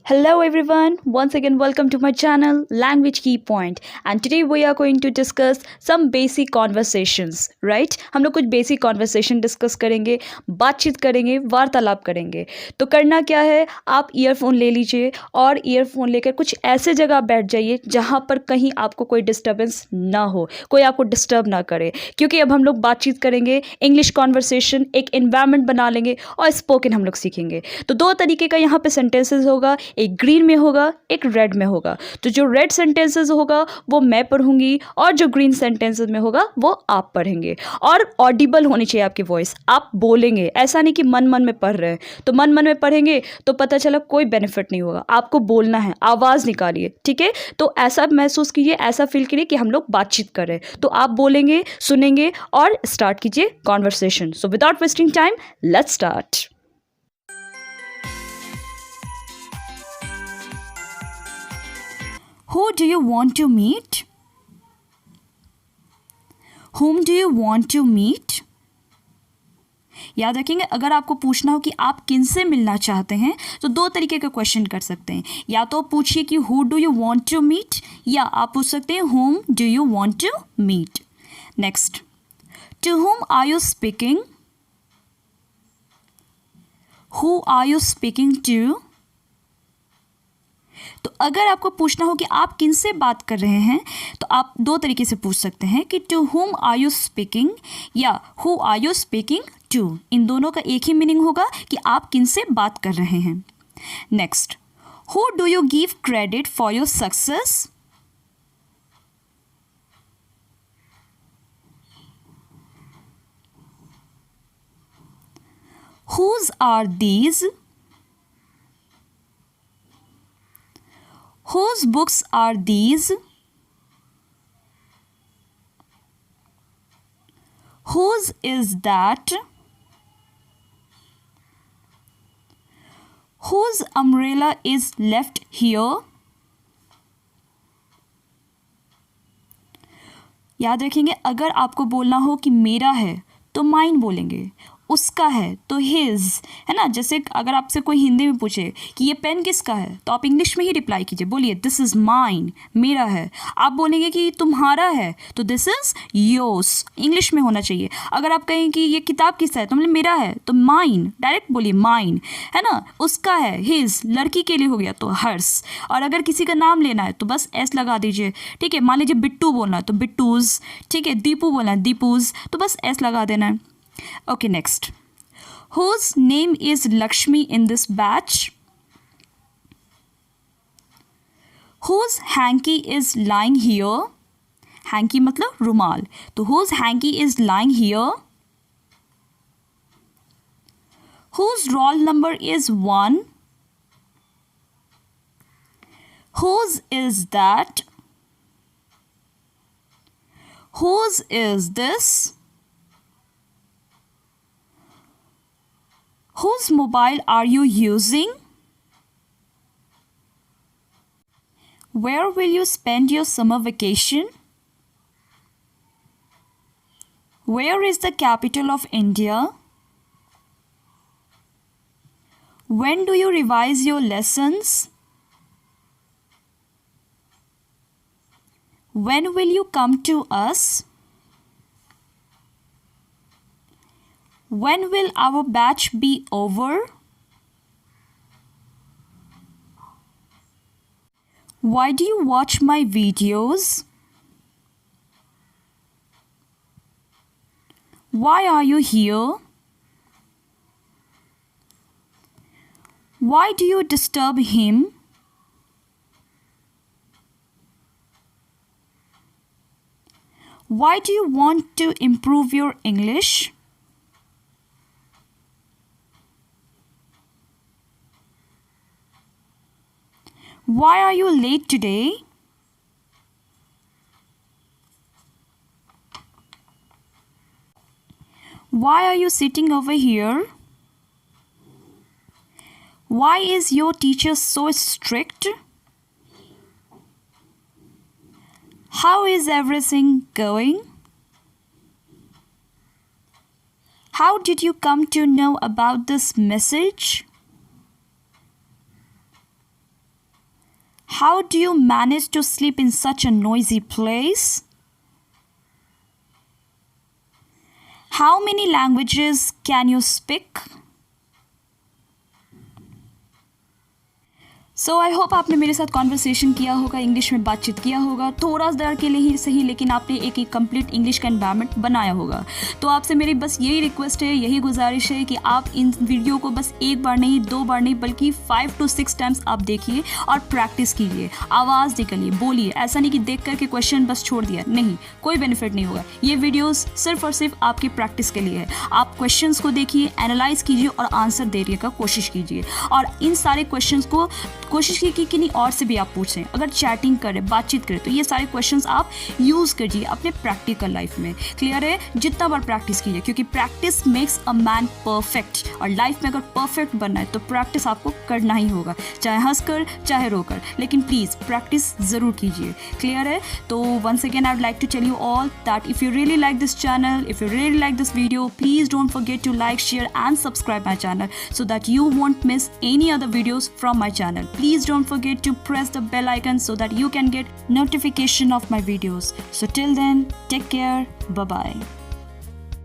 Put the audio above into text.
Hello everyone, once again welcome to my channel Language Key Point and today we are going to discuss some basic conversations, right? हम लोग कुछ basic conversation discuss करेंगे, बातचीत करेंगे, वार्तालाप करेंगे। तो करना क्या है, आप ईयरफोन ले लीजिए और ईयरफोन लेकर कुछ ऐसे जगह बैठ जाइए जहाँ पर कहीं आपको कोई डिस्टर्बेंस ना हो, कोई आपको डिस्टर्ब ना करे, क्योंकि अब हम लोग बातचीत करेंगे, इंग्लिश कॉन्वर्सेशन, एक एनवायरनमेंट बना लेंगे और स्पोकन हम लोग सीखेंगे। तो दो तरीके का यहाँ पे सेंटेंसेस होगा, एक ग्रीन में होगा, एक रेड में होगा। तो जो रेड सेंटेंसेस होगा वो मैं पढ़ूंगी और जो ग्रीन सेंटेंसेस में होगा वो आप पढ़ेंगे। और ऑडिबल होनी चाहिए आपकी वॉइस, आप बोलेंगे, ऐसा नहीं कि मन मन में पढ़ रहे हैं। तो मन मन में पढ़ेंगे तो पता चला कोई बेनिफिट नहीं होगा, आपको बोलना है, आवाज़ निकालिए, ठीक है। तो ऐसा महसूस कीजिए, ऐसा फील करिए कि हम लोग बातचीत कर रहे हैं। तो आप बोलेंगे, सुनेंगे और स्टार्ट कीजिए conversation. So without wasting time let's start. Who do you want to meet? Whom do you want to meet? याद रखेंगे, अगर आपको पूछना हो कि आप किनसे मिलना चाहते हैं तो दो तरीके का क्वेश्चन कर सकते हैं। या तो पूछिए कि who do you want to meet, या आप पूछ सकते हैं whom do you want to meet. Next, to whom are you speaking? Who are you speaking to? तो अगर आपको पूछना हो कि आप किनसे बात कर रहे हैं तो आप दो तरीके से पूछ सकते हैं कि to whom are you speaking या who are you speaking to. इन दोनों का एक ही मीनिंग होगा कि आप किनसे बात कर रहे हैं। Next, who do you give credit for your success? Whose are these? Whose books are these? Whose is that? Whose umbrella is left here? याद रखेंगे, अगर आपको बोलना हो कि मेरा है तो माइन बोलेंगे, उसका है तो हिज, है ना। जैसे अगर आपसे कोई हिंदी में पूछे कि ये पेन किसका है तो आप इंग्लिश में ही रिप्लाई कीजिए, बोलिए दिस इज़ माइन, मेरा है। आप बोलेंगे कि तुम्हारा है तो दिस इज़ योर्स, इंग्लिश में होना चाहिए। अगर आप कहें कि ये किताब किसका है तो मतलब मेरा है तो माइन, डायरेक्ट बोलिए माइन, है ना। उसका है हिज, लड़की के लिए हो गया तो हर्स। और अगर किसी का नाम लेना है तो बस एस लगा दीजिए, ठीक है। मान लीजिए बिट्टू बोलना है तो बिट्टूज, ठीक है। दीपू बोलना है दीपूज, तो बस एस लगा देना है। Okay, next. Whose name is Lakshmi in this batch? Whose hanky is lying here? Hanky मतलब रुमाल, तो whose hanky is lying here? Whose roll number is 1? Whose is that? Whose is this? Whose mobile are you using? Where will you spend your summer vacation? Where is the capital of India? When do you revise your lessons? When will you come to us? When will our batch be over? Why do you watch my videos? Why are you here? Why do you disturb him? Why do you want to improve your English? Why are you late today? Why are you sitting over here? Why is your teacher so strict? How is everything going? How did you come to know about this message? How do you manage to sleep in such a noisy place? How many languages can you speak? So I hope आपने मेरे साथ conversation किया होगा, English में बातचीत किया होगा, थोड़ा देर के लिए ही सही, लेकिन आपने एक कंप्लीट इंग्लिश का एनवायरनमेंट बनाया होगा। तो आपसे मेरी बस यही रिक्वेस्ट है, यही गुजारिश है कि आप इन वीडियो को बस एक बार नहीं, 2 बार नहीं, बल्कि 5 to 6 टाइम्स आप देखिए और प्रैक्टिस कीजिए, आवाज़ निकलिए, बोलिए। ऐसा नहीं कि देख करके क्वेश्चन बस छोड़ दिया, नहीं, कोई बेनिफिट नहीं होगा। ये वीडियोज़ सिर्फ और सिर्फ आपकी प्रैक्टिस के लिए है। आप क्वेश्चन को देखिए, एनालाइज कीजिए और आंसर देने का कोशिश कीजिए। और इन सारे क्वेश्चन को कोशिश की कि किन्हीं और से भी आप पूछें। अगर चैटिंग करें, बातचीत करें, तो ये सारे क्वेश्चंस आप यूज़ कीजिए अपने प्रैक्टिकल लाइफ में। क्लियर है? जितना बार प्रैक्टिस कीजिए, क्योंकि practice makes a man perfect. और लाइफ में अगर परफेक्ट बनना है तो प्रैक्टिस आपको करना ही होगा, चाहे हंसकर चाहे रोकर, लेकिन प्लीज़ प्रैक्टिस ज़रूर कीजिए। क्लियर है? तो once again I would like to tell you all that if you really like this channel, if you really like this video, please don't forget to like, share and subscribe my channel so that you won't miss any other videos from my channel. Please don't forget to press the bell icon so that you can get notification of my videos. So till then, take care. Bye bye.